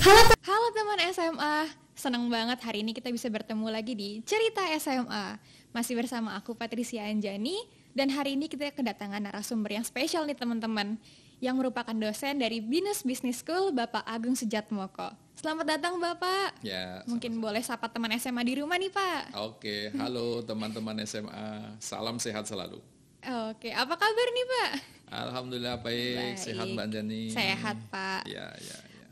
Halo teman SMA, senang banget hari ini kita bisa bertemu lagi di Cerita SMA. Masih bersama aku Patricia Anjani, dan hari ini kita kedatangan narasumber yang spesial nih teman-teman, yang merupakan dosen dari Binus Business School, Bapak Agung Sujatmoko. Selamat datang Bapak. Ya, mungkin sama-sama. boleh sapa teman SMA di rumah nih Pak. Oke, halo teman-teman SMA, salam sehat selalu. Oke, apa kabar nih Pak? Alhamdulillah baik, sehat Mbak Anjani. Sehat Pak. Ya.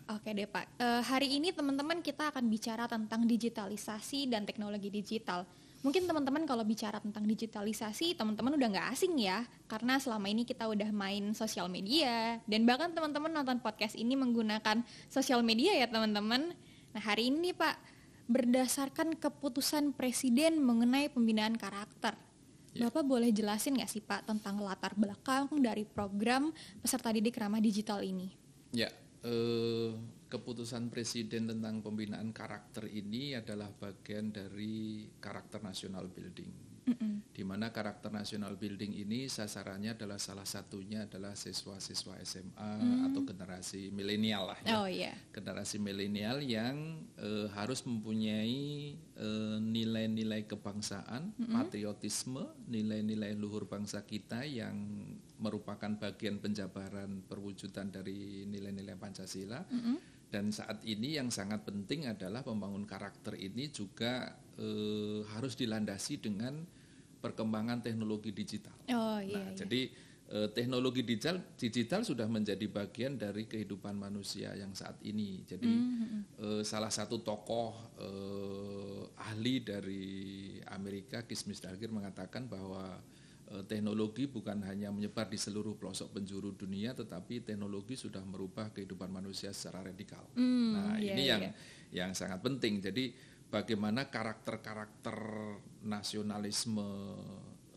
Oke deh Pak, hari ini teman-teman kita akan bicara tentang digitalisasi dan teknologi digital. Mungkin teman-teman kalau bicara tentang digitalisasi, teman-teman udah gak asing ya, karena selama ini kita udah main sosial media, dan bahkan teman-teman nonton podcast ini menggunakan sosial media ya teman-teman. Nah hari ini Pak, berdasarkan keputusan Presiden mengenai pembinaan karakter, Bapak boleh jelasin gak sih Pak tentang latar belakang dari program peserta didik ramah digital ini? Ya, keputusan Presiden tentang pembinaan karakter ini adalah bagian dari karakter nasional building. Di mana karakter nasional building ini sasarannya adalah salah satunya adalah siswa-siswa SMA atau generasi milenial lah ya. Oh iya. Generasi milenial yang harus mempunyai nilai-nilai kebangsaan, patriotisme, nilai-nilai luhur bangsa kita yang merupakan bagian penjabaran perwujudan dari nilai-nilai Pancasila. Dan saat ini yang sangat penting adalah membangun karakter ini juga harus dilandasi dengan perkembangan teknologi digital. Oh, iya, Nah, iya. jadi teknologi digital sudah menjadi bagian dari kehidupan manusia yang saat ini. Jadi salah satu tokoh ahli dari Amerika, Kismis Dagir, mengatakan bahwa teknologi bukan hanya menyebar di seluruh pelosok penjuru dunia, tetapi teknologi sudah merubah kehidupan manusia secara radikal. Ini yang sangat penting. Jadi bagaimana karakter-karakter nasionalisme,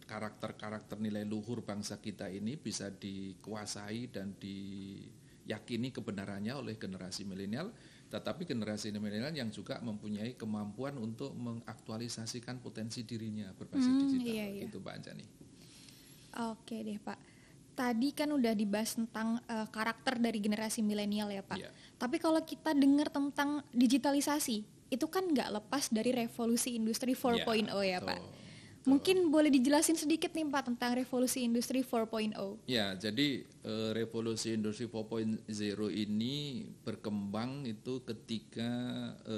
karakter-karakter nilai luhur bangsa kita ini bisa dikuasai dan diyakini kebenarannya oleh generasi milenial, tetapi generasi milenial yang juga mempunyai kemampuan untuk mengaktualisasikan potensi dirinya berbasis digital. Gitu Mbak Anjani. Oke deh Pak. Tadi kan udah dibahas tentang karakter dari generasi milenial ya Pak. Iya. Tapi kalau kita dengar tentang digitalisasi, itu kan nggak lepas dari revolusi industri 4.0 ya Pak. Mungkin boleh dijelasin sedikit nih Pak tentang revolusi industri 4.0. Ya, jadi revolusi industri 4.0 ini berkembang itu ketika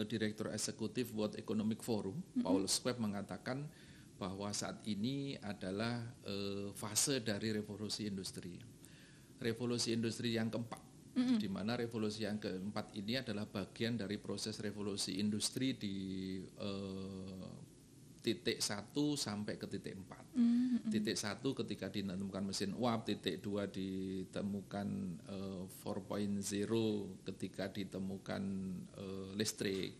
Direktur Eksekutif World Economic Forum, Paul Schwab, mengatakan bahwa saat ini adalah fase dari revolusi industri. Revolusi industri yang keempat, di mana revolusi yang keempat ini adalah bagian dari proses revolusi industri di titik 1 sampai ke titik 4. Titik 1 ketika ditemukan mesin uap, titik 2 ditemukan 4.0 ketika ditemukan listrik,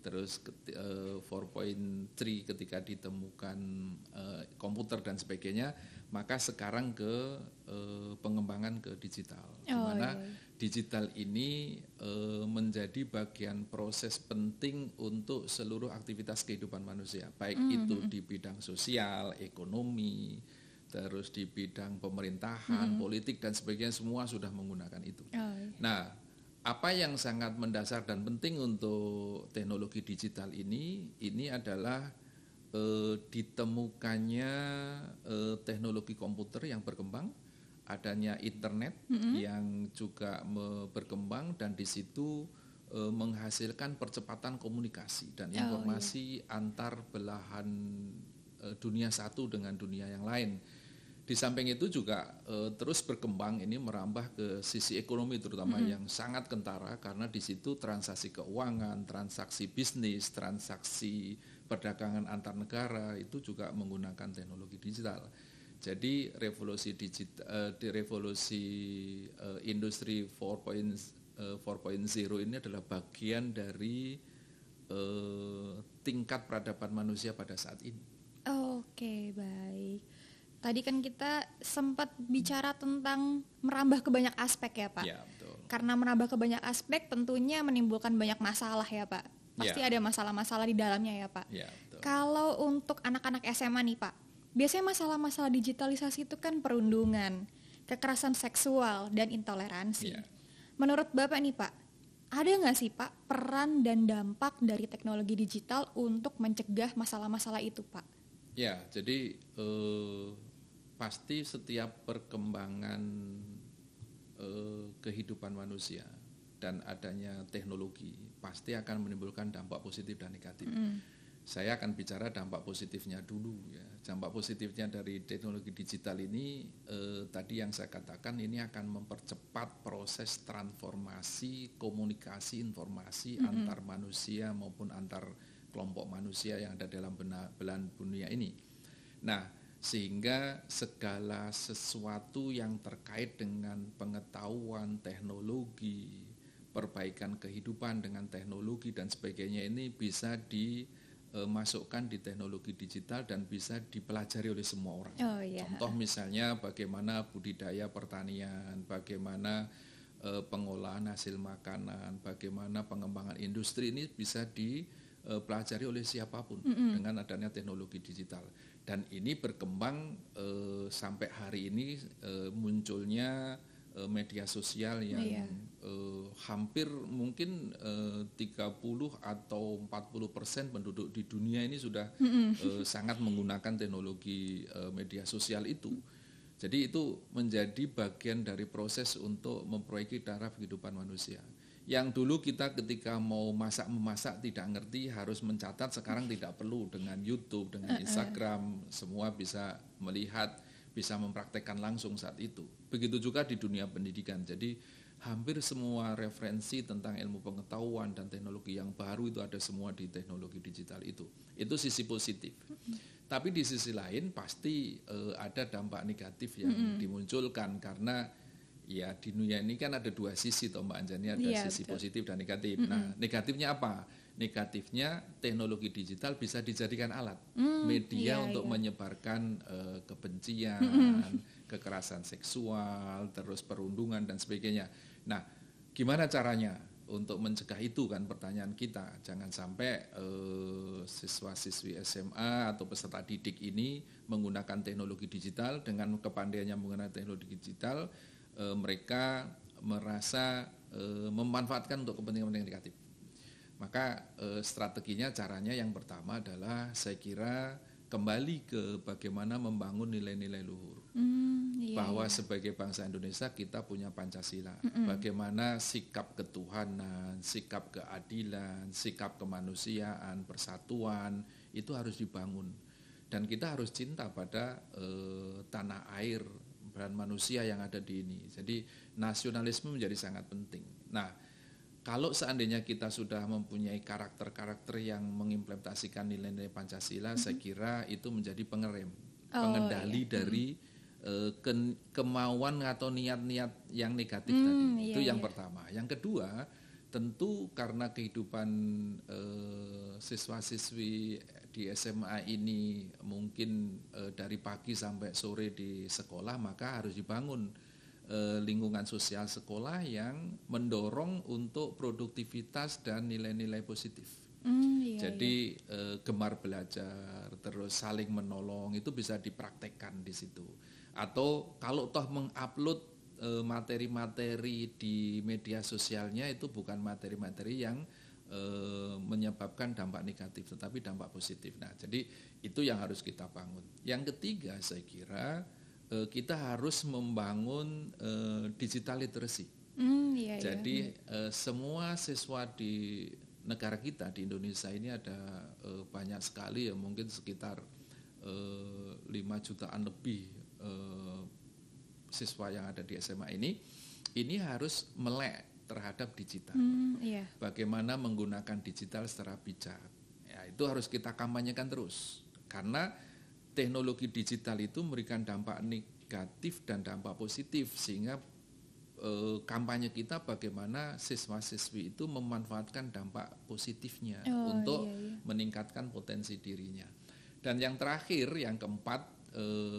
terus 4.3 ketika ditemukan komputer dan sebagainya. Maka sekarang ke pengembangan ke digital, di mana digital ini menjadi bagian proses penting untuk seluruh aktivitas kehidupan manusia, baik itu di bidang sosial, ekonomi, terus di bidang pemerintahan, politik dan sebagainya, semua sudah menggunakan itu. Nah, apa yang sangat mendasar dan penting untuk teknologi digital ini adalah ditemukannya teknologi komputer yang berkembang, adanya internet yang juga berkembang, dan di situ menghasilkan percepatan komunikasi dan informasi antar belahan dunia satu dengan dunia yang lain. Di samping itu juga terus berkembang, ini merambah ke sisi ekonomi terutama yang sangat kentara, karena di situ transaksi keuangan, transaksi bisnis, transaksi perdagangan antar negara itu juga menggunakan teknologi digital. Jadi revolusi digital, revolusi industri 4.0 ini adalah bagian dari tingkat peradaban manusia pada saat ini. Oke, baik. Tadi kan kita sempat bicara tentang merambah ke banyak aspek ya Pak. Ya, betul. Karena merambah ke banyak aspek tentunya menimbulkan banyak masalah ya Pak. Pasti ada masalah-masalah di dalamnya ya Pak. Ya, betul. Kalau untuk anak-anak SMA nih Pak, biasanya masalah-masalah digitalisasi itu kan perundungan, kekerasan seksual, dan intoleransi. Menurut Bapak nih Pak, ada nggak sih Pak peran dan dampak dari teknologi digital untuk mencegah masalah-masalah itu Pak? Ya, jadi pasti setiap perkembangan kehidupan manusia dan adanya teknologi pasti akan menimbulkan dampak positif dan negatif. Saya akan bicara dampak positifnya dulu ya. Dampak positifnya dari teknologi digital ini tadi yang saya katakan ini akan mempercepat proses transformasi komunikasi informasi antar manusia maupun antar kelompok manusia yang ada dalam belahan dunia ini. Nah, sehingga segala sesuatu yang terkait dengan pengetahuan, teknologi, perbaikan kehidupan dengan teknologi dan sebagainya ini bisa dimasukkan di teknologi digital dan bisa dipelajari oleh semua orang. Oh, iya. Contoh misalnya bagaimana budidaya pertanian, bagaimana pengolahan hasil makanan, bagaimana pengembangan industri ini bisa dipelajari oleh siapapun dengan adanya teknologi digital. Dan ini berkembang sampai hari ini munculnya media sosial yang hampir mungkin 30 atau 40% penduduk di dunia ini sudah sangat menggunakan teknologi media sosial itu. Jadi itu menjadi bagian dari proses untuk memperbaiki taraf kehidupan manusia. Yang dulu kita ketika mau memasak tidak ngerti harus mencatat, sekarang tidak perlu, dengan YouTube, dengan Instagram, semua bisa melihat, bisa mempraktekkan langsung saat itu. Begitu juga di dunia pendidikan. Jadi hampir semua referensi tentang ilmu pengetahuan dan teknologi yang baru itu ada semua di teknologi digital itu. Itu sisi positif. Tapi di sisi lain pasti ada dampak negatif yang dimunculkan karena ya di dunia ini kan ada dua sisi toh Mbak Anjani, ada sisi positif dan negatif. Nah, negatifnya apa? Negatifnya teknologi digital bisa dijadikan alat media untuk menyebarkan kebencian, kekerasan seksual, terus perundungan dan sebagainya. Nah, gimana caranya untuk mencegah itu kan pertanyaan kita. Jangan sampai siswa-siswi SMA atau peserta didik ini menggunakan teknologi digital, dengan kepandaiannya menggunakan teknologi digital mereka merasa memanfaatkan untuk kepentingan negatif. Maka strateginya, caranya yang pertama adalah saya kira kembali ke bagaimana membangun nilai-nilai luhur. Bahwa sebagai bangsa Indonesia kita punya Pancasila. Bagaimana sikap ketuhanan, sikap keadilan, sikap kemanusiaan, persatuan itu harus dibangun. Dan kita harus cinta pada tanah air dan manusia yang ada di ini. Jadi nasionalisme menjadi sangat penting. Nah, kalau seandainya kita sudah mempunyai karakter-karakter yang mengimplementasikan nilai-nilai Pancasila, saya kira itu menjadi pengendali dari kemauan atau niat-niat yang negatif tadi. Itu yang pertama. Yang kedua, tentu karena kehidupan siswa-siswi di SMA ini mungkin dari pagi sampai sore di sekolah, maka harus dibangun lingkungan sosial sekolah yang mendorong untuk produktivitas dan nilai-nilai positif. Jadi gemar belajar, terus saling menolong, itu bisa dipraktekkan di situ. Atau kalau toh mengupload materi-materi di media sosialnya, itu bukan materi-materi yang menyebabkan dampak negatif, tetapi dampak positif. Nah, jadi itu yang harus kita bangun. Yang ketiga, saya kira kita harus membangun digital literacy. Jadi semua siswa di negara kita, di Indonesia ini ada banyak sekali ya, mungkin sekitar 5 jutaan lebih siswa yang ada di SMA ini harus melek terhadap digital. Bagaimana menggunakan digital secara bijak. Ya, itu harus kita kampanyekan terus. Karena teknologi digital itu memberikan dampak negatif dan dampak positif, sehingga kampanye kita bagaimana siswa-siswi itu memanfaatkan dampak positifnya untuk meningkatkan potensi dirinya. Dan yang terakhir, yang keempat,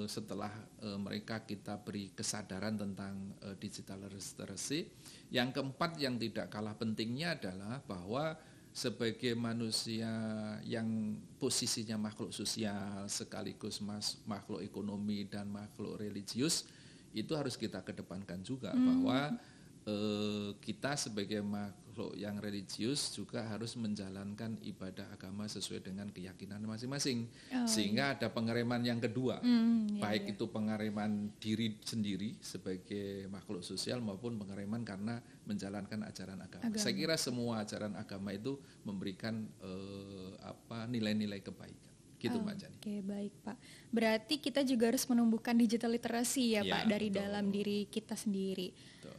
setelah mereka kita beri kesadaran tentang digital literacy, yang keempat yang tidak kalah pentingnya adalah bahwa sebagai manusia yang posisinya makhluk sosial sekaligus makhluk ekonomi dan makhluk religius, itu harus kita kedepankan juga bahwa kita sebagai makhluk yang religius juga harus menjalankan ibadah agama sesuai dengan keyakinan masing-masing. Sehingga ada pengereman yang kedua, baik itu pengereman diri sendiri sebagai makhluk sosial maupun pengereman karena menjalankan ajaran agama. Saya kira semua ajaran agama itu memberikan nilai-nilai kebaikan. Gitu Mbak Jani. Oke, baik Pak. Berarti kita juga harus menumbuhkan digital literacy ya Pak dari dalam diri kita sendiri. Betul.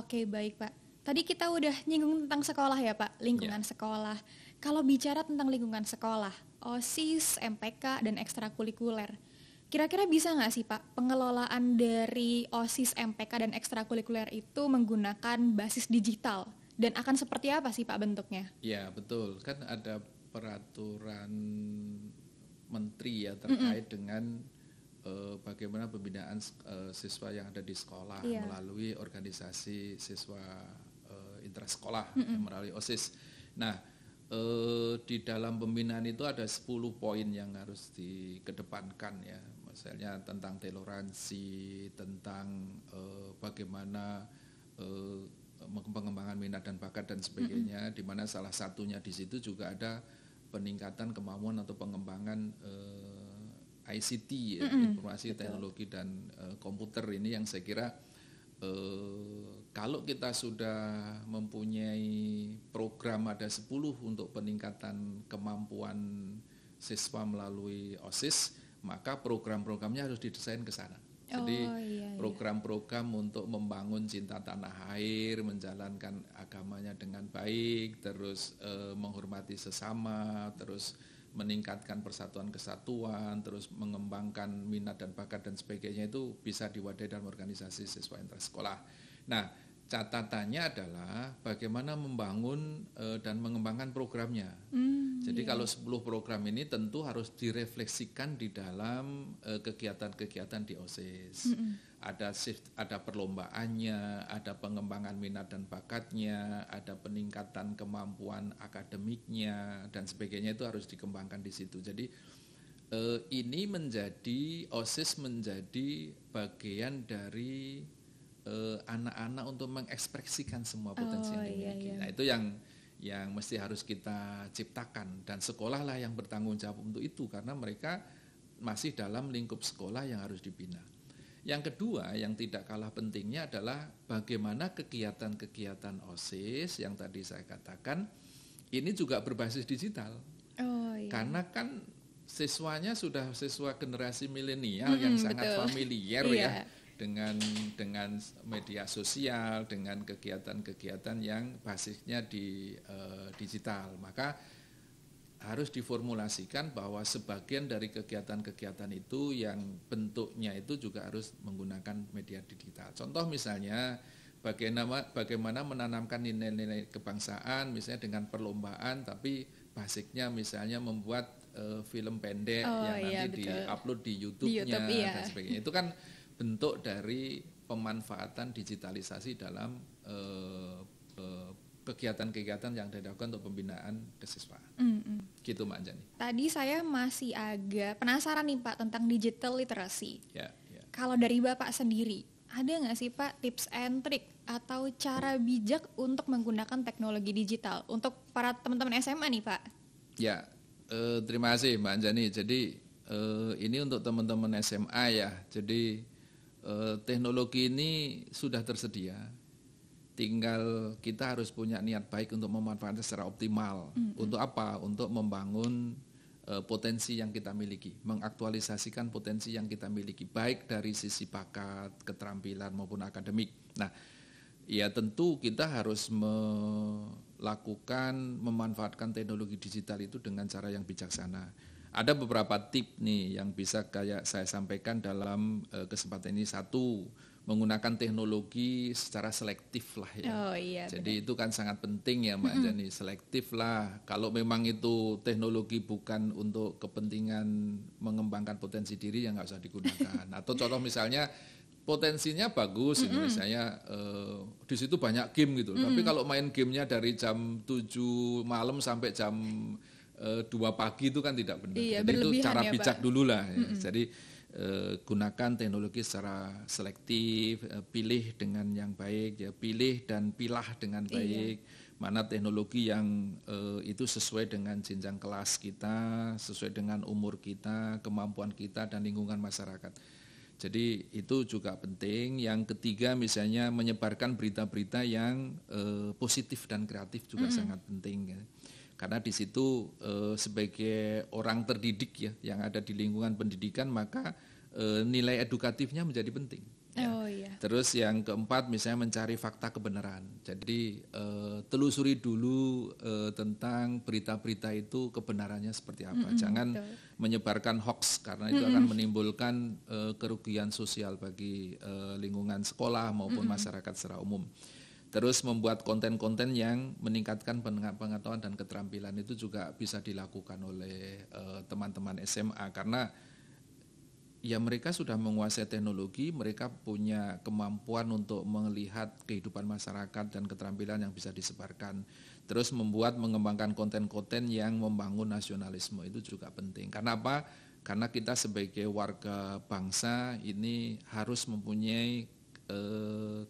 Oke, baik Pak. Tadi kita udah nyinggung tentang sekolah ya Pak, lingkungan sekolah. Kalau bicara tentang lingkungan sekolah, OSIS, MPK, dan ekstrakurikuler, kira-kira bisa nggak sih Pak pengelolaan dari OSIS, MPK, dan ekstrakurikuler itu menggunakan basis digital? Dan akan seperti apa sih Pak bentuknya? Ya betul, kan ada peraturan menteri ya terkait dengan bagaimana pembinaan siswa yang ada di sekolah melalui organisasi siswa intrasekolah melalui OSIS. Nah, di dalam pembinaan itu ada 10 poin yang harus dikedepankan ya. Misalnya tentang toleransi, tentang bagaimana pengembangan minat dan bakat dan sebagainya, di mana salah satunya di situ juga ada peningkatan kemampuan atau pengembangan ICT, informasi teknologi dan komputer ini yang saya kira kalau kita sudah mempunyai program ada 10 untuk peningkatan kemampuan siswa melalui OSIS, maka program-programnya harus didesain ke sana. Jadi program-program untuk membangun cinta tanah air, menjalankan agamanya dengan baik, terus menghormati sesama, terus meningkatkan persatuan kesatuan, terus mengembangkan minat dan bakat dan sebagainya itu bisa diwadahi dalam organisasi siswa intrasekolah. Nah, catatannya adalah bagaimana membangun dan mengembangkan programnya. Jadi kalau 10 program ini tentu harus direfleksikan di dalam kegiatan-kegiatan di OSIS. Ada perlombaannya, ada pengembangan minat dan bakatnya, ada peningkatan kemampuan akademiknya dan sebagainya, itu harus dikembangkan di situ. Jadi ini menjadi OSIS menjadi bagian dari anak-anak untuk mengekspresikan semua potensi yang dimiliki. Nah, itu yang mesti harus kita ciptakan, dan sekolah lah yang bertanggung jawab untuk itu karena mereka masih dalam lingkup sekolah yang harus dibina. Yang kedua yang tidak kalah pentingnya adalah bagaimana kegiatan-kegiatan OSIS yang tadi saya katakan ini juga berbasis digital. Karena kan siswanya sudah siswa generasi milenial yang sangat familiar ya dengan media sosial, dengan kegiatan-kegiatan yang basisnya di digital. Maka harus diformulasikan bahwa sebagian dari kegiatan-kegiatan itu yang bentuknya itu juga harus menggunakan media digital. Contoh misalnya bagaimana menanamkan nilai-nilai kebangsaan misalnya dengan perlombaan, tapi basicnya misalnya membuat film pendek yang nanti di-upload di YouTube-nya dan sebagainya. Itu kan bentuk dari pemanfaatan digitalisasi dalam kegiatan-kegiatan yang dilakukan untuk pembinaan kesiswaan. Gitu Mbak Anjani. Tadi saya masih agak penasaran nih Pak tentang digital literacy. Ya. Kalau dari Bapak sendiri, ada nggak sih Pak tips and trick atau cara bijak untuk menggunakan teknologi digital untuk para teman-teman SMA nih Pak? Ya, terima kasih Mbak Anjani. Jadi ini untuk teman-teman SMA ya. Jadi teknologi ini sudah tersedia. Tinggal kita harus punya niat baik untuk memanfaatkannya secara optimal. Untuk apa? Untuk membangun potensi yang kita miliki, mengaktualisasikan potensi yang kita miliki, baik dari sisi bakat, keterampilan maupun akademik. Nah, ya tentu kita harus memanfaatkan teknologi digital itu dengan cara yang bijaksana. Ada beberapa tip nih yang bisa kayak saya sampaikan dalam kesempatan ini. Satu, menggunakan teknologi secara selektif lah ya. Jadi benar. Itu kan sangat penting ya Mbak Jani, selektif lah. Kalau memang itu teknologi bukan untuk kepentingan mengembangkan potensi diri, ya nggak usah digunakan. Atau contoh misalnya potensinya bagus, misalnya di situ banyak game gitu. Tapi kalau main gamenya dari jam 7 malam sampai jam 2 pagi itu kan tidak benar. Jadi itu cara bijak dulu lah. Ya. Jadi gunakan teknologi secara selektif, pilih dengan yang baik, ya pilih dan pilah dengan baik, mana teknologi yang itu sesuai dengan jenjang kelas kita, sesuai dengan umur kita, kemampuan kita dan lingkungan masyarakat. Jadi itu juga penting. Yang ketiga misalnya menyebarkan berita-berita yang positif dan kreatif juga sangat penting ya. Karena di situ sebagai orang terdidik ya yang ada di lingkungan pendidikan, maka nilai edukatifnya menjadi penting. Ya. Oh iya. Terus yang keempat misalnya mencari fakta kebenaran. Jadi telusuri dulu tentang berita-berita itu kebenarannya seperti apa. Jangan menyebarkan hoax karena itu akan menimbulkan kerugian sosial bagi lingkungan sekolah maupun masyarakat secara umum. Terus membuat konten-konten yang meningkatkan pengetahuan dan keterampilan itu juga bisa dilakukan oleh teman-teman SMA karena ya mereka sudah menguasai teknologi, mereka punya kemampuan untuk melihat kehidupan masyarakat dan keterampilan yang bisa disebarkan. Terus mengembangkan konten-konten yang membangun nasionalisme itu juga penting. Karena apa? Karena kita sebagai warga bangsa ini harus mempunyai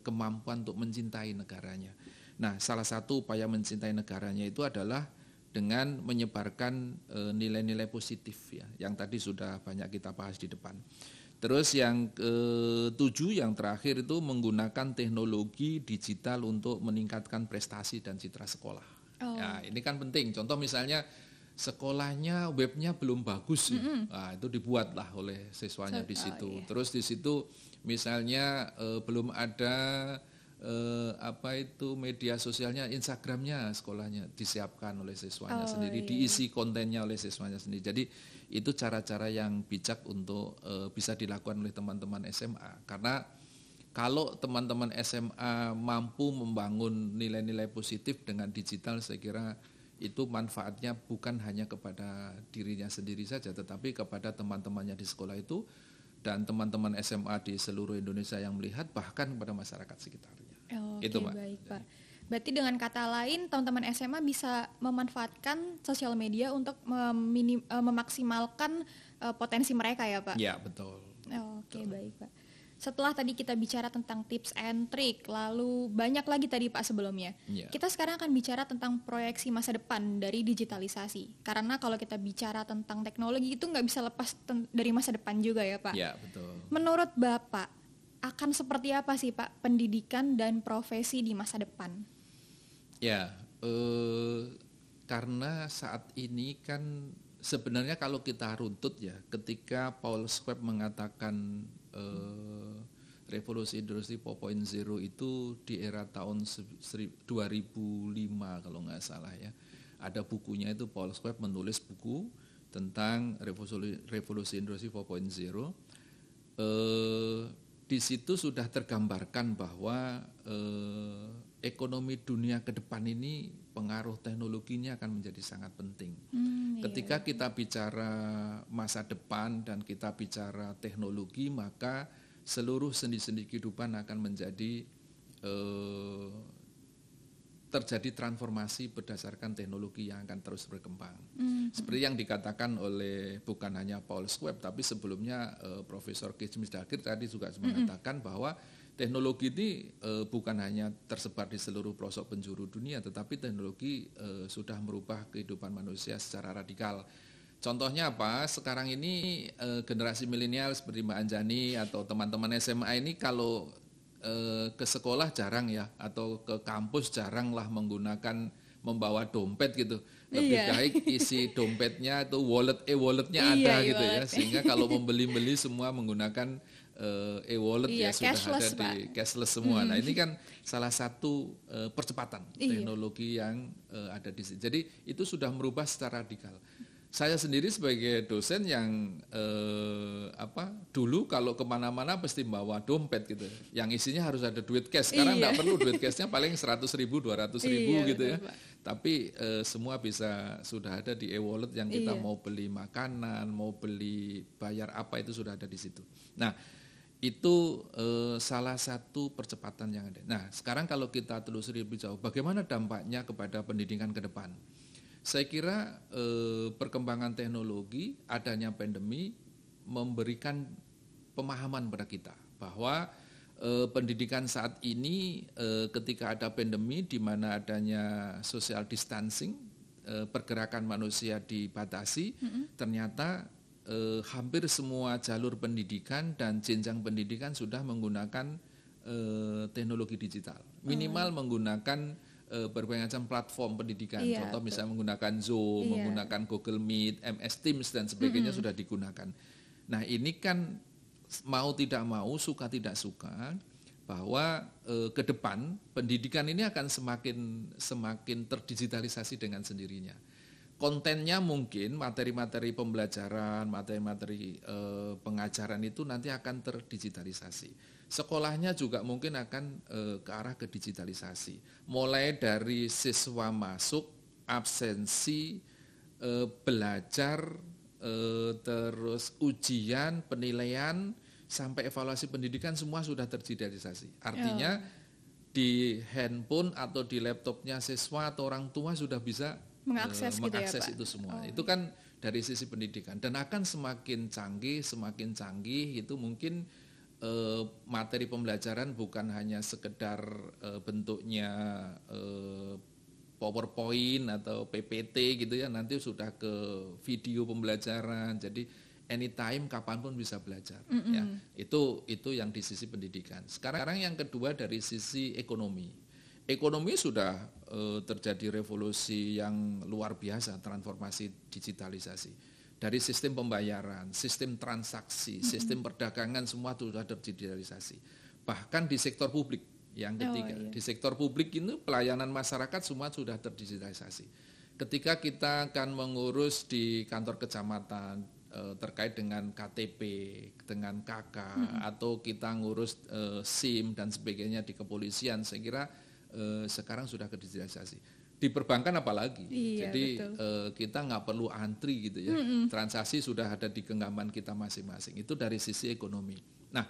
kemampuan untuk mencintai negaranya. Nah, salah satu upaya mencintai negaranya itu adalah dengan menyebarkan nilai-nilai positif ya, yang tadi sudah banyak kita bahas di depan. Terus yang ketujuh, yang terakhir itu menggunakan teknologi digital untuk meningkatkan prestasi dan citra sekolah. Ya, ini kan penting. Contoh misalnya sekolahnya webnya belum bagus, nah, itu dibuatlah oleh siswanya di situ. Iya. Terus di situ misalnya belum ada media sosialnya, Instagramnya sekolahnya disiapkan oleh siswanya sendiri, diisi kontennya oleh siswanya sendiri. Jadi itu cara-cara yang bijak untuk bisa dilakukan oleh teman-teman SMA. Karena kalau teman-teman SMA mampu membangun nilai-nilai positif dengan digital, saya kira itu manfaatnya bukan hanya kepada dirinya sendiri saja, tetapi kepada teman-temannya di sekolah itu dan teman-teman SMA di seluruh Indonesia yang melihat, bahkan kepada masyarakat sekitarnya. Oke, itu, baik Pak. Berarti dengan kata lain teman-teman SMA bisa memanfaatkan sosial media untuk memaksimalkan potensi mereka ya Pak? Ya, betul. Oke, baik Pak. Setelah tadi kita bicara tentang tips and trick, lalu banyak lagi tadi Pak sebelumnya. Yeah. Kita sekarang akan bicara tentang proyeksi masa depan dari digitalisasi. Karena kalau kita bicara tentang teknologi itu nggak bisa lepas dari masa depan juga ya Pak. Ya, betul. Menurut Bapak, akan seperti apa sih Pak pendidikan dan profesi di masa depan? Ya, karena saat ini kan sebenarnya kalau kita runtut ya, ketika Paul Schwab mengatakan revolusi industri 4.0 itu di era tahun 2005 kalau nggak salah ya. Ada bukunya itu, Paul Schwab menulis buku tentang revolusi industri 4.0. Di situ sudah tergambarkan bahwa ekonomi dunia ke depan ini pengaruh teknologinya akan menjadi sangat penting. Ketika kita bicara masa depan dan kita bicara teknologi, maka seluruh sendi-sendi kehidupan akan menjadi terjadi transformasi berdasarkan teknologi yang akan terus berkembang. Seperti yang dikatakan oleh bukan hanya Paul Schwab, tapi sebelumnya Profesor Kizmisdagir tadi juga mengatakan bahwa teknologi ini bukan hanya tersebar di seluruh pelosok penjuru dunia, tetapi teknologi sudah merubah kehidupan manusia secara radikal. Contohnya apa? Sekarang ini generasi milenial seperti Mbak Anjani atau teman-teman SMA ini kalau ke sekolah jarang ya, atau ke kampus jarang lah membawa dompet gitu. Lebih baik isi dompetnya atau walletnya ada gitu ya, sehingga kalau membeli semua menggunakan e-wallet ya sudah ada di cashless semua. Nah ini kan salah satu percepatan teknologi yang ada di sini. Jadi itu sudah merubah secara radikal. Saya sendiri sebagai dosen yang dulu kalau kemana-mana pasti bawa dompet gitu, yang isinya harus ada duit cash. Sekarang nggak perlu duit cashnya, paling 100.000, 200.000 gitu ya. Tapi semua sudah ada di e-wallet yang kita mau beli makanan, mau beli bayar apa itu sudah ada di situ. Nah itu salah satu percepatan yang ada. Nah sekarang kalau kita telusuri lebih jauh, bagaimana dampaknya kepada pendidikan ke depan? Saya kira perkembangan teknologi, adanya pandemi memberikan pemahaman pada kita bahwa pendidikan saat ini ketika ada pandemi di mana adanya social distancing, pergerakan manusia dibatasi, ternyata hampir semua jalur pendidikan dan jenjang pendidikan sudah menggunakan teknologi digital. Minimal menggunakan berbagai macam platform pendidikan. Iya, Contoh betul. misalnya menggunakan Zoom, Iya. menggunakan Google Meet, MS Teams dan sebagainya sudah digunakan. Nah, ini kan mau tidak mau, suka tidak suka, bahwa ke depan pendidikan ini akan semakin terdigitalisasi dengan sendirinya. Kontennya mungkin materi-materi pembelajaran, materi-materi pengajaran itu nanti akan terdigitalisasi. Sekolahnya juga mungkin akan ke arah ke digitalisasi. Mulai dari siswa masuk, absensi, belajar, terus ujian, penilaian, sampai evaluasi pendidikan semua sudah terdigitalisasi. Artinya di handphone atau di laptopnya siswa atau orang tua sudah bisa Mengakses gitu ya, Pak? itu semua. Itu kan dari sisi pendidikan dan akan semakin canggih itu mungkin materi pembelajaran bukan hanya sekedar bentuknya PowerPoint atau PPT gitu ya, nanti sudah ke video pembelajaran. Jadi anytime kapanpun bisa belajar ya. Itu yang di sisi pendidikan. Sekarang yang kedua dari sisi ekonomi. Ekonomi sudah terjadi revolusi yang luar biasa, transformasi digitalisasi. Dari sistem pembayaran, sistem transaksi, sistem perdagangan semua sudah terdigitalisasi. Bahkan di sektor publik yang ketiga, di sektor publik ini pelayanan masyarakat semua sudah terdigitalisasi. Ketika kita akan mengurus di kantor kecamatan terkait dengan KTP, dengan KK, atau kita ngurus SIM dan sebagainya di kepolisian, saya kira sekarang sudah digitalisasi. Di perbankan apalagi, jadi kita nggak perlu antri gitu ya, transaksi sudah ada di genggaman kita masing-masing. Itu dari sisi ekonomi. Nah,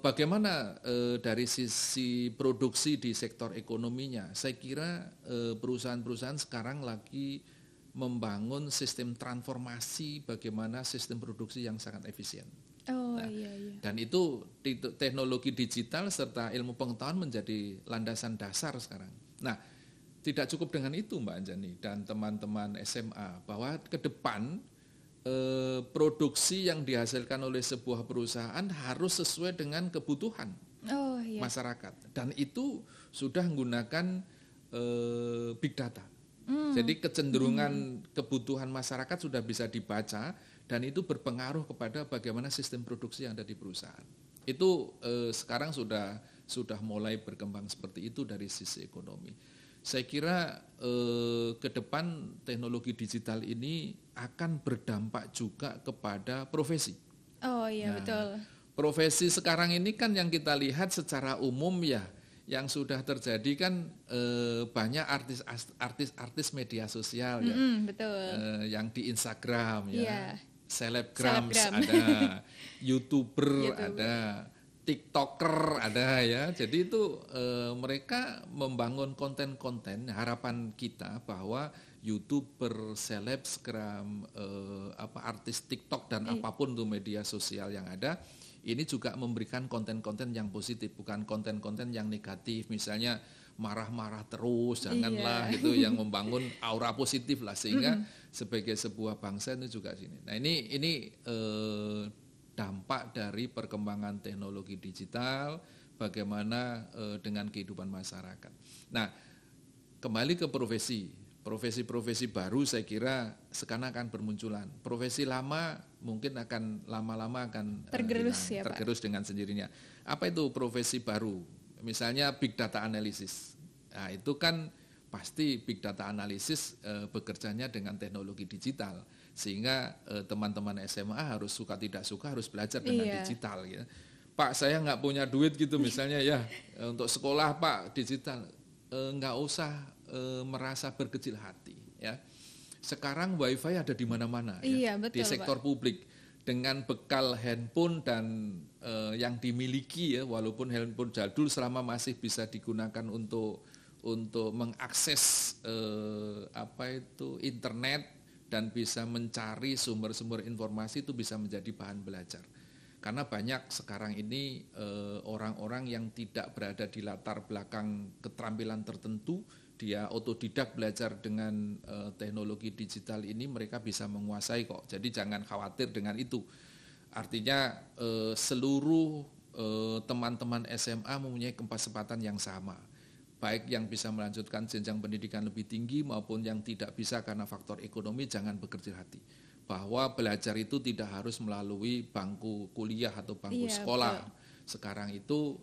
bagaimana dari sisi produksi di sektor ekonominya? Saya kira perusahaan-perusahaan sekarang lagi membangun sistem transformasi bagaimana sistem produksi yang sangat efisien. Dan itu teknologi digital serta ilmu pengetahuan menjadi landasan dasar sekarang. Nah, tidak cukup dengan itu Mbak Anjani dan teman-teman SMA, bahwa ke depan produksi yang dihasilkan oleh sebuah perusahaan harus sesuai dengan kebutuhan masyarakat. Dan itu sudah menggunakan big data. Jadi kecenderungan kebutuhan masyarakat sudah bisa dibaca dan itu berpengaruh kepada bagaimana sistem produksi yang ada di perusahaan. Itu sekarang sudah mulai berkembang seperti itu dari sisi ekonomi. Saya kira ke depan teknologi digital ini akan berdampak juga kepada profesi. Betul. Profesi sekarang ini kan yang kita lihat secara umum ya, yang sudah terjadi kan banyak artis media sosial ya, betul. yang di Instagram ya, selebgram Selebgram. ada, YouTuber ada, TikToker ada ya. Jadi itu mereka membangun konten-konten. Harapan kita bahwa YouTuber, selebgram, artis TikTok dan apapun tuh media sosial yang ada, ini juga memberikan konten-konten yang positif, bukan konten-konten yang negatif. Misalnya marah-marah terus, janganlah gitu, yang membangun aura positif lah, sehingga sebagai sebuah bangsa itu juga sini. Nah ini dampak dari perkembangan teknologi digital, bagaimana dengan kehidupan masyarakat. Nah, kembali ke profesi baru saya kira sekarang akan bermunculan. Profesi lama mungkin akan lama-lama akan tergerus dengan sendirinya. Apa itu profesi baru? Misalnya big data analysis. Nah, itu kan pasti big data analysis bekerjanya dengan teknologi digital. Sehingga teman-teman SMA harus suka tidak suka harus belajar dengan digital gitu. Pak, saya nggak punya duit gitu misalnya ya, untuk sekolah Pak digital, nggak usah merasa berkecil hati ya. Sekarang wifi ada di mana-mana ya, betul, di sektor Pak. publik, dengan bekal handphone dan yang dimiliki ya, walaupun handphone jadul selama masih bisa digunakan untuk mengakses internet dan bisa mencari sumber-sumber informasi, itu bisa menjadi bahan belajar. Karena banyak sekarang ini orang-orang yang tidak berada di latar belakang keterampilan tertentu, dia otodidak belajar dengan teknologi digital ini, mereka bisa menguasai kok. Jadi jangan khawatir dengan itu. Artinya seluruh teman-teman SMA mempunyai kesempatan yang sama. Baik yang bisa melanjutkan jenjang pendidikan lebih tinggi maupun yang tidak bisa karena faktor ekonomi, jangan berkecil hati. Bahwa belajar itu tidak harus melalui bangku kuliah atau bangku sekolah. Betul. Sekarang itu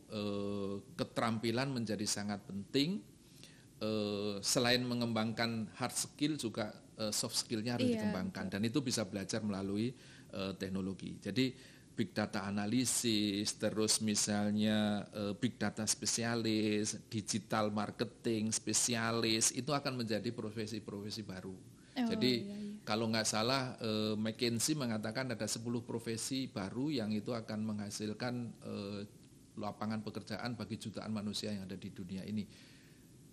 keterampilan menjadi sangat penting. Selain mengembangkan hard skill juga soft skillnya harus dikembangkan. Dan itu bisa belajar melalui teknologi. Jadi big data analisis, terus misalnya big data spesialis, digital marketing spesialis, itu akan menjadi profesi-profesi baru. Jadi kalau nggak salah McKinsey mengatakan ada 10 profesi baru yang itu akan menghasilkan lapangan pekerjaan bagi jutaan manusia yang ada di dunia ini.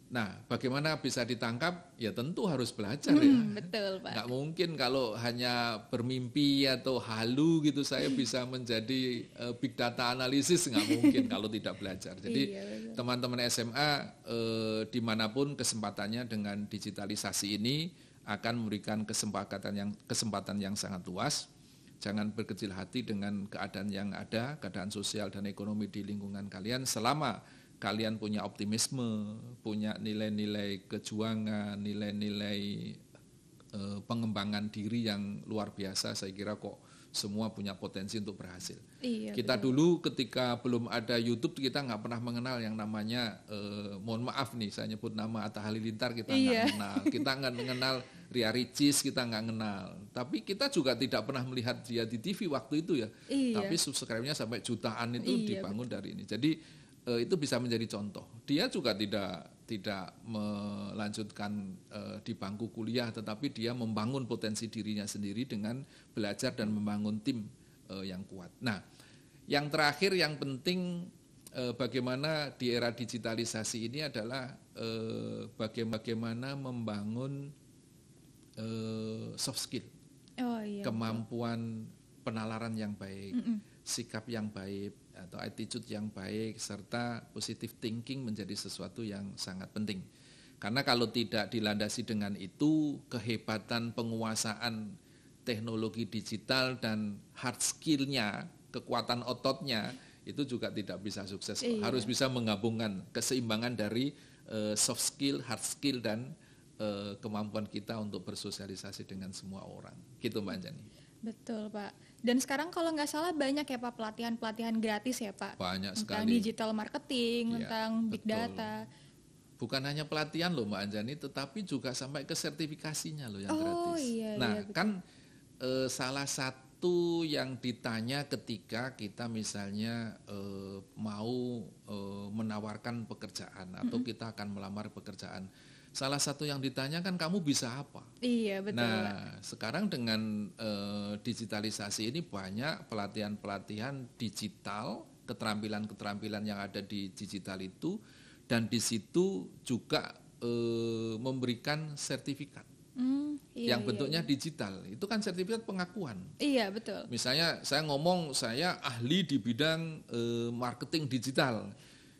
Nah, bagaimana bisa ditangkap? Ya tentu harus belajar ya. Betul, Pak. Nggak mungkin kalau hanya bermimpi atau halu gitu saya bisa menjadi big data analisis, nggak mungkin kalau tidak belajar. Jadi teman-teman SMA dimanapun kesempatannya dengan digitalisasi ini akan memberikan kesempatan yang sangat luas. Jangan berkecil hati dengan keadaan yang ada, keadaan sosial dan ekonomi di lingkungan kalian, selama kalian punya optimisme, punya nilai-nilai kejuangan, nilai-nilai pengembangan diri yang luar biasa. Saya kira kok semua punya potensi untuk berhasil. Kita betul. Dulu ketika belum ada YouTube, kita nggak pernah mengenal yang namanya, mohon maaf nih saya nyebut nama Atta Halilintar, kita nggak kenal. Kita nggak mengenal Ria Ricis, kita nggak kenal. Tapi kita juga tidak pernah melihat dia di TV waktu itu ya. Tapi subscribe-nya sampai jutaan itu dibangun betul. Dari ini. Jadi itu bisa menjadi contoh. Dia juga tidak melanjutkan di bangku kuliah, tetapi dia membangun potensi dirinya sendiri dengan belajar dan membangun tim yang kuat. Nah, yang terakhir yang penting bagaimana di era digitalisasi ini adalah bagaimana membangun soft skill, kemampuan penalaran yang baik, sikap yang baik, atau attitude yang baik, serta positive thinking menjadi sesuatu yang sangat penting. Karena kalau tidak dilandasi dengan itu, kehebatan penguasaan teknologi digital dan hard skill-nya, kekuatan ototnya, itu juga tidak bisa sukses. Harus bisa menggabungkan keseimbangan dari soft skill, hard skill, dan kemampuan kita untuk bersosialisasi dengan semua orang. Gitu Mbak Anjani. Betul Pak. Dan sekarang kalau nggak salah banyak ya Pak pelatihan-pelatihan gratis ya Pak. Banyak tentang sekali. Digital marketing, tentang big data. Bukan hanya pelatihan loh Mbak Anjani, tetapi juga sampai ke sertifikasinya loh yang gratis. Nah kan salah satu yang ditanya ketika kita misalnya mau menawarkan pekerjaan atau kita akan melamar pekerjaan. Salah satu yang ditanya kan kamu bisa apa? Iya betul. Nah sekarang dengan digitalisasi ini banyak pelatihan-pelatihan digital, keterampilan-keterampilan yang ada di digital itu, dan di situ juga memberikan sertifikat yang bentuknya digital. Itu kan sertifikat pengakuan. Iya betul. Misalnya saya ngomong saya ahli di bidang marketing digital.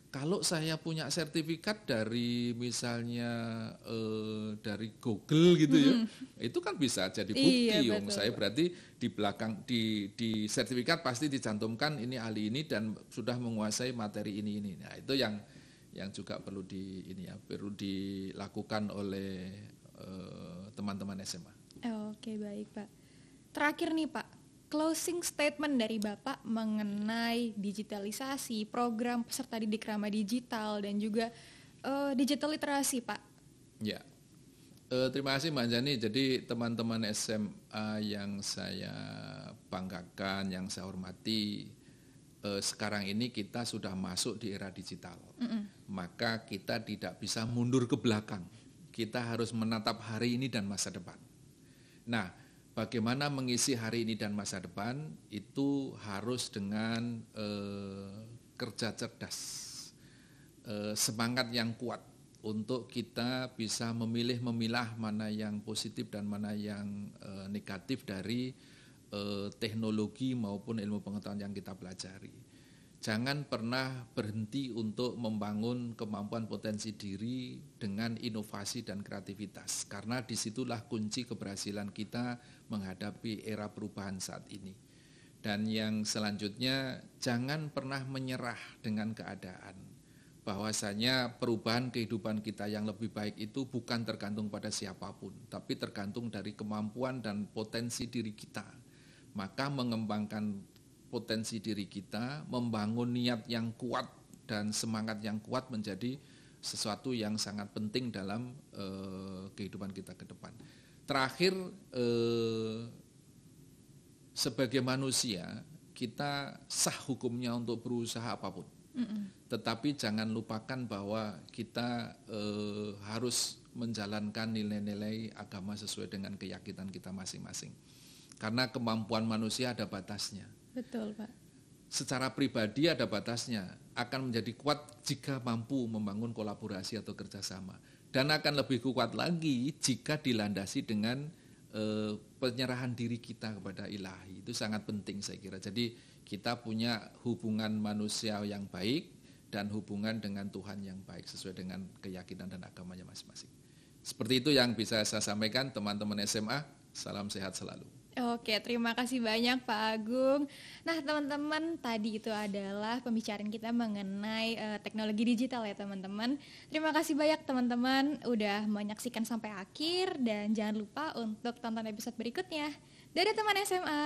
Kalau saya punya sertifikat dari misalnya dari Google gitu ya, itu kan bisa jadi bukti. Saya berarti di belakang di sertifikat pasti dicantumkan ini ahli ini dan sudah menguasai materi ini. Nah itu yang juga perlu perlu dilakukan oleh teman-teman SMA. Oke baik Pak. Terakhir nih Pak. Closing statement dari Bapak mengenai digitalisasi, program peserta didik ramah digital, dan juga digital literasi, Pak. Ya, terima kasih Mbak Anjani. Jadi teman-teman SMA yang saya banggakan, yang saya hormati, sekarang ini kita sudah masuk di era digital. Maka kita tidak bisa mundur ke belakang. Kita harus menatap hari ini dan masa depan. Nah, bagaimana mengisi hari ini dan masa depan itu harus dengan kerja cerdas, semangat yang kuat untuk kita bisa memilah mana yang positif dan mana yang negatif dari teknologi maupun ilmu pengetahuan yang kita pelajari. Jangan pernah berhenti untuk membangun kemampuan potensi diri dengan inovasi dan kreativitas, karena disitulah kunci keberhasilan kita menghadapi era perubahan saat ini. Dan yang selanjutnya, jangan pernah menyerah dengan keadaan. Bahwasanya perubahan kehidupan kita yang lebih baik itu bukan tergantung pada siapapun, tapi tergantung dari kemampuan dan potensi diri kita. Maka mengembangkan potensi diri kita, membangun niat yang kuat dan semangat yang kuat menjadi sesuatu yang sangat penting dalam kehidupan kita ke depan. Terakhir, sebagai manusia kita sah hukumnya untuk berusaha apapun. Tetapi jangan lupakan bahwa kita harus menjalankan nilai-nilai agama sesuai dengan keyakinan kita masing-masing. Karena kemampuan manusia ada batasnya. Betul, Pak. Secara pribadi ada batasnya, akan menjadi kuat jika mampu membangun kolaborasi atau kerjasama. Dan akan lebih kuat lagi jika dilandasi dengan penyerahan diri kita kepada ilahi. Itu sangat penting saya kira. Jadi kita punya hubungan manusia yang baik dan hubungan dengan Tuhan yang baik sesuai dengan keyakinan dan agamanya masing-masing. Seperti itu yang bisa saya sampaikan teman-teman SMA. Salam sehat selalu. Oke, terima kasih banyak Pak Agung. Nah teman-teman, tadi itu adalah pembicaraan kita mengenai teknologi digital ya teman-teman. Terima kasih banyak teman-teman udah menyaksikan sampai akhir, dan jangan lupa untuk tonton episode berikutnya. Dadah teman SMA.